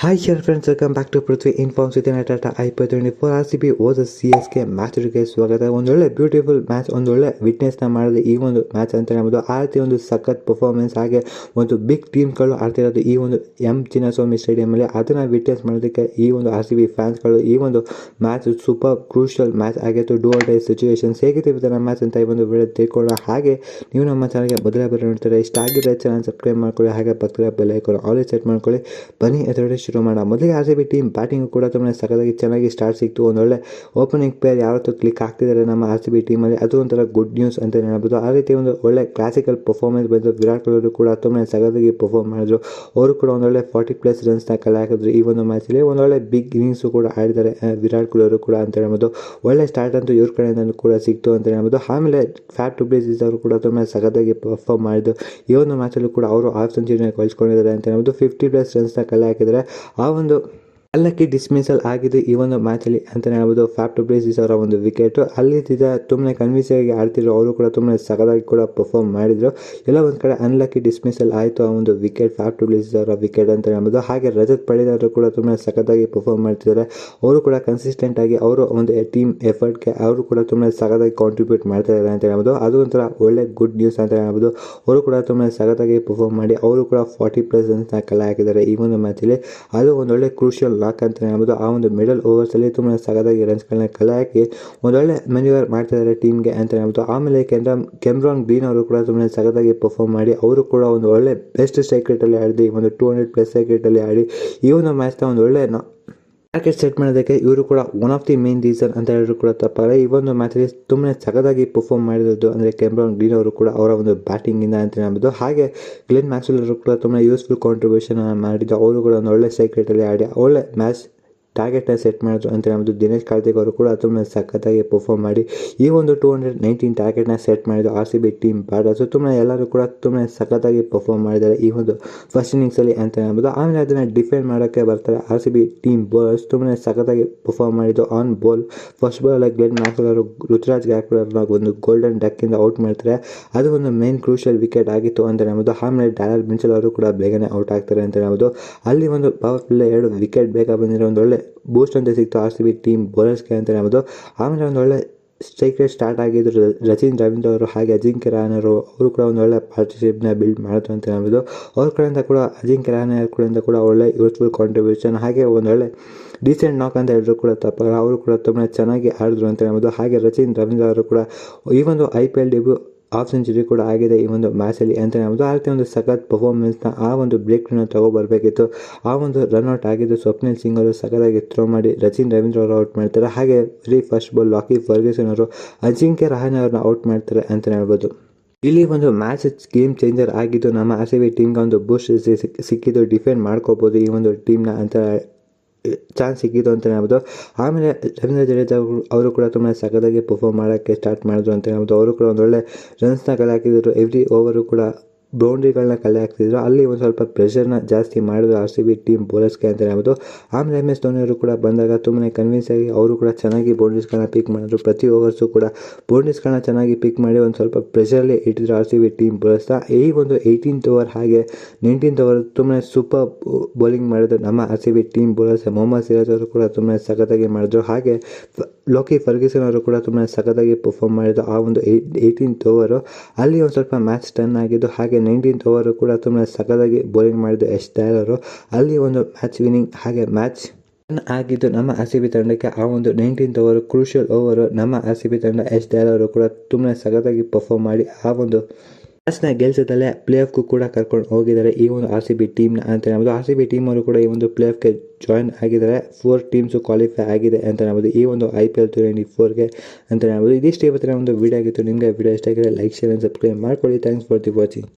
Hi here friends, welcome back to Prithvi Informs with Tata IPL24 RCB versus CSK match ಗೆ ಸ್ವಾಗತ. ಒಂದೊಳ್ಳೆ beautiful match, ಒಂದೊಳ್ಳೆ ವಿಟ್ನೆಸ್ನ ಮಾಡಿದೆ ಈ ಒಂದು ಮ್ಯಾಚ್ ಅಂತ ಹೇಳ್ಬೋದು. ಆ ರೀತಿ ಒಂದು ಸಖತ್ ಪರ್ಫಾರ್ಮೆನ್ಸ್, ಹಾಗೆ ಒಂದು ಬಿಗ್ ಟೀಮ್ಗಳು ಆಡ್ತಿರೋದು ಈ ಒಂದು ಎಂ ಚಿನ್ನಸ್ವಾಮಿ ಸ್ಟೇಡಿಯಮಲ್ಲಿ. ಅದನ್ನು ವಿಟ್ನೆಸ್ ಮಾಡೋದಕ್ಕೆ ಈ ಒಂದು RCB ಫ್ಯಾನ್ಸ್ಗಳು ಈ ಒಂದು ಮ್ಯಾಚ್ ಸೂಪರ್ ಕ್ರೂಷಿಯಲ್ ಮ್ಯಾಚ್ ಆಗಿತ್ತು. ಡೂ ಆರ್ ಡೈ ಸಿಚುವೇಶನ್ಸ್ ಹೇಗಿತ್ತು ನಮ್ಮ ಮ್ಯಾಚ್ ಅಂತ ಈ ಒಂದು ವಿಡಿಯೋ ತಿಳ್ಕೊಳ್ಳೋಣ. ಹಾಗೆ ನೀವು ನಮ್ಮ ಚಾನಲ್ಗೆ ಮೊದಲೇ ಬರೋ ನೋಡ್ತಾರೆ, ಇಷ್ಟ ಆಗಿದ್ರೆ ಚಾನಲ್ ಸಬ್ಸ್ಕ್ರೈಬ್ ಮಾಡ್ಕೊಳ್ಳಿ, ಹಾಗೆ ಪಕ್ಕದ ಬೆಲ್ ಐಕಾನ್ ಆಲ್ವೇಸ್ ಸೆಟ್ ಮಾಡ್ಕೊಳ್ಳಿ. ಬನ್ನಿ ಅದರೊಳಗೆ ಶುರು ಮಾಡೋಣ. ಮೊದಲಿಗೆ RCB ಟೀಮ್ ಬ್ಯಾಟಿಂಗ್ ಕೂಡ ತುಂಬಾ ಸಖತ್ತಾಗಿ ಚೆನ್ನಾಗಿ ಸ್ಟಾರ್ಟ್ ಸಿಕ್ತು. ಒಂದೊಳ್ಳೆ ಓಪನಿಂಗ್ ಪ್ಲೇಯರ್ ಯಾವತ್ತೂ ಕ್ಲಿಕ್ ಆಗ್ತಿದ್ದಾರೆ ನಮ್ಮ RCB ಟೀಮಲ್ಲಿ, ಅದು ಒಂಥರ ಗುಡ್ ನ್ಯೂಸ್ ಅಂತ ಹೇಳ್ಬೋದು. ಆ ರೀತಿ ಒಂದು ಒಳ್ಳೆ ಕ್ಲಾಸಿಕಲ್ ಪರ್ಫಾರ್ಮೆನ್ಸ್ ಬಂದು ವಿರಾಟ್ ಕೊಹ್ಲಿ ಕೂಡ ತುಂಬಾ ಸಖತ್ತಾಗಿ ಪರ್ಫಾರ್ಮ್ ಮಾಡಿದ್ರು. ಅವರು ಕೂಡ ಒಂದೊಳ್ಳೆ 40+ ರನ್ಸ್ನ ಕಲೆ ಹಾಕಿದ್ರು ಈ ಒಂದು ಮ್ಯಾಚಲ್ಲಿ. ಒಂದೊಳ್ಳೆ ಬಿಗ್ ಇನ್ನಿಂಗ್ಸು ಕೂಡ ಆಡಿದ್ದಾರೆ ವಿರಾಟ್ ಕೊಹ್ಲಿ ಅವರು ಕೂಡ ಅಂತ ಹೇಳ್ಬೋದು. ಒಳ್ಳೆ ಸ್ಟಾರ್ಟ್ ಅಂತೂ ಇವ್ರ ಕಡೆಯಿಂದ ಕೂಡ ಸಿಕ್ತು ಅಂತ ಹೇಳ್ಬೋದು. ಆಮೇಲೆ ಫ್ಯಾಟ್ ಟು ಪ್ಲೇಸಿಸ್ ಅವರು ಕೂಡ ತುಂಬಾ ಸಖತ್ತಾಗಿ ಪರ್ಫಾರ್ಮ್ ಮಾಡಿದ್ದು ಈ ಒಂದು ಮ್ಯಾಚಲ್ಲೂ ಕೂಡ ಅವರು ಹಾಫ್ ಸೆಂಚುರಿನ ಕಳಿಸ್ಕೊಂಡಿದ್ದಾರೆ ಅಂತ ಹೇಳ್ಬೋದು. 50+ ರನ್ಸ್ನ ಕಲೆ ಹಾಕಿದರೆ ಆ ಒಂದು ಅಲ್ಲಕ್ಕೆ ಡಿಸ್ಮಿಸಲ್ ಆಗಿದೆ ಈ ಒಂದು ಮ್ಯಾಚಲ್ಲಿ ಅಂತ ಹೇಳ್ಬೋದು. ಫ್ಯಾಟ್ ಟು ಪ್ಲೇಸಿಸ್ ಅವರ ಒಂದು ವಿಕೆಟ್ ಅಲ್ಲಿ ತುಂಬಾ ಕನ್ವಿನ್ಸ್ ಆಗಿ ಆಡ್ತಿದ್ರು. ಅವರು ಕೂಡ ತುಂಬಾ ಸಖತ್ತಾಗಿ ಕೂಡ ಪರ್ಫಾರ್ಮ್ ಮಾಡಿದ್ರು. ಎಲ್ಲ ಒಂದು ಕಡೆ ಅನ್ಲಕ್ಕಿ ಡಿಸ್ಮಿಸಲ್ ಆಯಿತು ಆ ಒಂದು ವಿಕೆಟ್, ಫ್ಯಾಟ್ ಟು ಪ್ಲೇಸಿಸ್ ಅವರ ವಿಕೆಟ್ ಅಂತ ಹೇಳ್ಬೋದು. ಹಾಗೆ ರಜತ್ ಪಡಿದಾರ್ ಕೂಡ ತುಂಬಾ ಸಖತ್ತಾಗಿ ಪರ್ಫಾರ್ಮ್ ಮಾಡ್ತಿದ್ದಾರೆ. ಅವರು ಕೂಡ ಕನ್ಸಿಸ್ಟೆಂಟ್ ಆಗಿ ಅವರು ಒಂದು ಟೀಮ್ ಎಫರ್ಟ್ಗೆ ಅವರು ಕೂಡ ತುಂಬಾ ಸಖತ್ತಾಗಿ ಕಾಂಟ್ರಿಬ್ಯೂಟ್ ಮಾಡ್ತಾ ಇದ್ದಾರೆ ಅಂತ ಹೇಳ್ಬೋದು. ಅದು ಒಂಥರ ಒಳ್ಳೆ ಗುಡ್ ನ್ಯೂಸ್ ಅಂತ ಹೇಳ್ಬೋದು. ಅವರು ಕೂಡ ತುಂಬಾ ಸಖತ್ತಾಗಿ ಪರ್ಫಾರ್ಮ್ ಮಾಡಿ ಅವರು ಕೂಡ 40+ ರನ್ಸ್ನ ಕಲೆ ಹಾಕಿದ್ದಾರೆ ಈ ಒಂದು ಮ್ಯಾಚಲ್ಲಿ. ಅದು ಒಂದೊಳ್ಳೆ ಕ್ರೂಷಿಯಲ್ ಲಾಕ್ ಅಂತ ಹೇಳ್ಬೋದು. ಆ ಒಂದು ಮಿಡಲ್ ಓವರ್ಸಲ್ಲಿ ತುಂಬ ಸಖತ್ತಾಗಿ ರನ್ಸ್ಗಳನ್ನ ಕಲೆ ಹಾಕಿ ಒಂದೊಳ್ಳೆ ಮೆನ್ಯೂವರ್ ಮಾಡ್ತಿದ್ದಾರೆ ಟೀಮ್ಗೆ ಅಂತ ಹೇಳ್ಬೋದು. ಆಮೇಲೆ ಕೆಮ್ರಾನ್ ಗ್ರೀನ್ ಅವರು ಕೂಡ ತುಂಬ ಸಖತ್ತಾಗಿ ಪರ್ಫಾರ್ಮ್ ಮಾಡಿ ಅವರು ಕೂಡ ಒಂದು ಒಳ್ಳೆ ಬೆಸ್ಟ್ ಸ್ಟ್ರೈಕ್ ರೇಟಲ್ಲಿ ಆಡಿದ್ದು, ಈ ಒಂದು 200+ ಸ್ಟ್ರೈಕ್ ರೇಟಲ್ಲಿ ಆಡಿ ಈ ಒಂದು ಮ್ಯಾಚ್ನ ಒಂದು ಒಳ್ಳೆ ಟಾರ್ಗೆಟ್ ಸೆಟ್ ಮಾಡೋದಕ್ಕೆ ಇವರು ಕೂಡ one of the main reason ಅಂತ ಹೇಳಿದ್ರು ಕೂಡ ತಪ್ಪಾಗಲ್ಲ. ಈ ಒಂದು ಮ್ಯಾಚಲ್ಲಿ ತುಂಬಾ ಸಖತ್ತಾಗಿ ಪರ್ಫಾರ್ಮ್ ಮಾಡಿರೋದು ಅಂದರೆ ಕೆಮ್ರಾನ್ ಗ್ರೀನ್ ಅವರು ಕೂಡ ಅವರ ಒಂದು ಬ್ಯಾಟಿಂಗಿಂದ ಅಂತ ಹೇಳ್ಬೋದು. ಹಾಗೆ ಗ್ಲೆನ್ ಮ್ಯಾಕ್ಸ್ವೆಲ್ ಅವರು ಕೂಡ ತುಂಬ ಯೂಸ್ಫುಲ್ ಕಾಂಟ್ರಿಬ್ಯೂಷನ್ ಮಾಡಿದ್ದು. ಅವರು ಕೂಡ ಒಂದು ಒಳ್ಳೆ ಸ್ಟ್ರೈಕ್ ರೇಟಲ್ಲಿ ಆಡಿ ಒಳ್ಳೆ ಮ್ಯಾಚ್ ಟಾರ್ಗೆಟ್ನ ಸೆಟ್ ಮಾಡಿದ್ರು ಅಂತ ಹೇಳ್ಬೋದು. ದಿನೇಶ್ ಕಾರ್ತಿಕ್ ಅವರು ಕೂಡ ತುಂಬ ಸಖತ್ತಾಗಿ ಪರ್ಫಾರ್ಮ್ ಮಾಡಿ ಈ ಒಂದು 219 ಟಾರ್ಗೆಟ್ನ ಸೆಟ್ ಮಾಡಿದ್ರು RCB ಟೀಮ್ ಬ್ಯಾಟರ್ಸು. ಎಲ್ಲರೂ ಕೂಡ ತುಂಬ ಸಖತ್ತಾಗಿ ಪರ್ಫಾರ್ಮ್ ಮಾಡಿದ್ದಾರೆ ಈ ಒಂದು ಫಸ್ಟ್ ಇನ್ನಿಂಗ್ಸಲ್ಲಿ ಅಂತ ಹೇಳ್ಬೋದು. ಆಮೇಲೆ ಅದನ್ನು ಡಿಫೆಂಡ್ ಮಾಡೋಕ್ಕೆ ಬರ್ತಾರೆ RCB ಟೀಮ್ ಬೌಲರ್ಸ್. ತುಂಬ ಸಖತ್ತಾಗಿ ಪರ್ಫಾರ್ಮ್ ಮಾಡಿದ್ದು on ball. First ball Glenn Maxwell ಅವರು ರುತುರಾಜ್ ಗಾಯಕ್ವಾಡ್ ಒಂದು ಗೋಲ್ಡನ್ ಡಕ್ಕಿಂದ ಔಟ್ ಮಾಡ್ತಾರೆ. ಅದು ಒಂದು ಮೇನ್ ಕ್ರೂಷಿಯಲ್ ವಿಕೆಟ್ ಆಗಿತ್ತು ಅಂತ ಹೇಳ್ಬೋದು. ಆಮೇಲೆ ಡಾಲರ್ ಮಿಚೆಲ್ ಅವರು ಕೂಡ ಬೇಗನೆ ಔಟ್ ಆಗ್ತಾರೆ ಅಂತ ಹೇಳ್ಬೋದು. ಅಲ್ಲಿ ಒಂದು ಪವರ್ ಪ್ಲೇ 2 ವಿಕೆಟ್ ಬೇಗ ಬಂದಿರೋ ಒಂದು ಒಳ್ಳೆ ಬೂಸ್ಟ್ ಅಂತ ಸಿಕ್ತು RCB ಟೀಮ್ ಬೌಲರ್ಸ್ಗೆ ಅಂತ ಹೇಳ್ಬೋದು. ಆಮೇಲೆ ಒಂದು ಒಳ್ಳೆ ಸ್ಟ್ರೈಕ್ ರೇಟ್ ಸ್ಟಾರ್ಟ್ ಆಗಿದ್ರು ರಚಿನ್ ರವೀಂದ್ರ ಅವರು ಹಾಗೆ ಅಜಿಂಕ್ಯ ರಹಾನೆ ಅವರು ಕೂಡ ಒಂದು ಒಳ್ಳೆ ಪಾರ್ಟ್ನರ್ಶಿಪ್ನ ಬಿಲ್ಡ್ ಮಾಡಿದ್ರು ಅಂತ ಹೇಳ್ಬೋದು. ಅವ್ರ ಕಡೆಯಿಂದ ಕೂಡ ಅಜಿಂಕ್ಯ ರಹಾನೆ ಕಡೆಯಿಂದ ಕೂಡ ಒಳ್ಳೆ ಯೂಸ್ಫುಲ್ ಕಾಂಟ್ರಿಬ್ಯೂಷನ್, ಹಾಗೆ ಒಂದು ಒಳ್ಳೆ ಡೀಸೆಂಟ್ ನಾಕ್ ಅಂತ ಹೇಳಿದ್ರು ಕೂಡ ತಪ್ಪಾಗಲ್ಲ. ಅವರು ಕೂಡ ತುಂಬ ಚೆನ್ನಾಗಿ ಆಡಿದ್ರು ಅಂತ ಹೇಳ್ಬೋದು. ಹಾಗೆ ರಚಿನ್ ರವೀಂದ್ರ ಅವರು ಕೂಡ ಈ ಒಂದು IPL ಡೆಬ್ಯೂ ಹಾಫ್ ಸೆಂಚುರಿ ಕೂಡ ಆಗಿದೆ ಈ ಒಂದು ಮ್ಯಾಚಲ್ಲಿ ಅಂತ ಹೇಳ್ಬೋದು. ಆ ರೀತಿ ಒಂದು ಸಖತ್ ಪರ್ಫಾರ್ಮೆನ್ಸ್ನ ಆ ಒಂದು ಬ್ರೇಕ್ನ ತಗೋಬರ್ಬೇಕಿತ್ತು. ಆ ಒಂದು ರನ್ಔಟ್ ಆಗಿದ್ದು ಸ್ವಪ್ನಿಲ್ ಸಿಂಗ್ ಅವರು ಸಖತ್ತಾಗಿ ಥ್ರೋ ಮಾಡಿ ರಚಿನ್ ರವೀಂದ್ರ ಅವರು ಔಟ್ ಮಾಡ್ತಾರೆ. ಹಾಗೆ ಫಸ್ಟ್ ಬಾಲ್ ಲಾಕಿ ಫರ್ಗ್ಯೂಸನ್ ಅವರು ಅಜಿಂಕ್ಯ ರಹಾನೆ ಅವ್ರನ್ನ ಔಟ್ ಮಾಡ್ತಾರೆ ಅಂತ ಹೇಳ್ಬೋದು. ಇಲ್ಲಿ ಒಂದು ಮ್ಯಾಚ್ ಗೇಮ್ ಚೇಂಜರ್ ಆಗಿದ್ದು ನಮ್ಮ RCB ಟೀಮ್ಗೆ ಒಂದು ಬೂಸ್ಟ್ ಸಿಕ್ಕಿದ್ದು, ಡಿಫೆಂಡ್ ಮಾಡ್ಕೋಬೋದು ಈ ಒಂದು ಟೀಮ್ನ ಅಂತ ಚಾನ್ಸ್ ಸಿಕ್ಕಿದ್ದು ಅಂತ ಹೇಳ್ಬೋದು. ಆಮೇಲೆ ರವೀಂದ್ರ ಜಡೇಜಾ ಅವರು ಕೂಡ ತುಂಬ ಸಖತ್ತಾಗಿ ಪರ್ಫಾರ್ಮ್ ಮಾಡೋಕ್ಕೆ ಸ್ಟಾರ್ಟ್ ಮಾಡಿದ್ರು ಅಂತ ಹೇಳ್ಬೋದು. ಅವರು ಕೂಡ ಒಂದೊಳ್ಳೆ ರನ್ಸ್ನ ಕಲೆ ಹಾಕಿದ್ರು. ಎವ್ರಿ ಓವರು ಕೂಡ ಬೌಂಡ್ರಿಗಳನ್ನ ಕಲೆ ಹಾಕ್ತಿದ್ರು. ಅಲ್ಲಿ ಒಂದು ಸ್ವಲ್ಪ ಪ್ರೆಷರ್ನ ಜಾಸ್ತಿ ಮಾಡಿದ್ರು RCB ಟೀಮ್ ಬೌಲರ್ಸ್ಗೆ ಅಂತ ಹೇಳ್ಬೋದು. ಆಮೇಲೆ MS ಧೋನಿ ಅವರು ಕೂಡ ಬಂದಾಗ ತುಂಬಾ ಕನ್ವಿನ್ಸ್ ಆಗಿ ಅವರು ಕೂಡ ಚೆನ್ನಾಗಿ ಬೌಂಡ್ರೀಸ್ಗಳನ್ನ ಪಿಕ್ ಮಾಡಿದ್ರು. ಪ್ರತಿ ಓವರ್ಸು ಕೂಡ ಬೌಂಡ್ರೀಸ್ಗಳನ್ನ ಚೆನ್ನಾಗಿ ಪಿಕ್ ಮಾಡಿ ಒಂದು ಸ್ವಲ್ಪ ಪ್ರೆಷರಲ್ಲಿ ಇಟ್ಟಿದ್ರು RCB ಟೀಮ್ ಬೌಲರ್ಸ್ನ. ಈ ಒಂದು 18th ಓವರ್ ಹಾಗೆ 19th ಓವರ್ ತುಂಬ ಸೂಪರ್ ಬೌಲಿಂಗ್ ಮಾಡಿದ್ರು ನಮ್ಮ RCB team bowlers. Mohammed Siraj ಅವರು ಕೂಡ ತುಂಬ ಸಖತ್ತಾಗಿ ಮಾಡಿದ್ರು. ಹಾಗೆ ಲಾಕಿ ಫರ್ಗ್ಯೂಸನ್ ಅವರು ಕೂಡ ತುಂಬ ಸಖತ್ತಾಗಿ ಪರ್ಫಾರ್ಮ್ ಮಾಡಿದ್ರು ಆ ಒಂದು 18th ಓವರು. ಅಲ್ಲಿ ಒಂದು ಸ್ವಲ್ಪ ಮ್ಯಾಚ್ ಟರ್ನ್ ಆಗಿದ್ದು. ಹಾಗೆ 19th ಓವರು ಕೂಡ ತುಂಬ ಸಖತ್ತಾಗಿ ಬೌಲಿಂಗ್ ಮಾಡಿದ್ದು ಯಶ್ ದಯಾಲ್ ಅವರು. ಅಲ್ಲಿ ಒಂದು ಮ್ಯಾಚ್ ವಿನಿಂಗ್ ಹಾಗೆ ಮ್ಯಾಚ್ ಆಗಿದ್ದು ನಮ್ಮ RCB ತಂಡಕ್ಕೆ. ಆ ಒಂದು 19th ಓವರು ಕ್ರೂಷಿಯಲ್ ಓವರು ನಮ್ಮ RCB ತಂಡ ಯಶ್ ದಯಾಲ್ ಅವರು ಕೂಡ ತುಂಬ ಸಖತ್ತಾಗಿ ಪರ್ಫಾರ್ಮ್ ಮಾಡಿ ಆ ಒಂದು ಮ್ಯಾಚ್ನ ಗೆಲ್ಸದಲ್ಲೇ ಪ್ಲೇ ಆಫ್ಗೂ ಕೂಡ ಕರ್ಕೊಂಡು ಹೋಗಿದ್ದಾರೆ ಈ ಒಂದು RCB ಟೀಮ್ನ ಅಂತ ಹೇಳ್ಬೋದು. RCB ಟೀಮ್ ಅವರು ಕೂಡ ಈ ಒಂದು ಪ್ಲೇ ಆಫ್ಗೆ ಜಾಯ್ನ್ ಆಗಿದ್ದಾರೆ. 4 ಟೀಮ್ಸು ಕ್ವಾಲಿಫೈ ಆಗಿದೆ ಅಂತ ಹೇಳ್ಬೋದು ಈ ಒಂದು IPL 2024ಗೆ ಅಂತ ಹೇಳ್ಬೋದು. ಇದಿಷ್ಟು ಇವತ್ತಿನ ಒಂದು ವಿಡಿಯೋ ಆಗಿತ್ತು. ನಿಮಗೆ ವಿಡಿಯೋ ಇಷ್ಟ ಆಗಿದ್ರೆ ಲೈಕ್, ಶೇರ್ ಆ್ಯಂಡ್ ಸಬ್ಸ್ಕ್ರೈಬ್ ಮಾಡ್ಕೊಳ್ಳಿ. Thanks for the watching.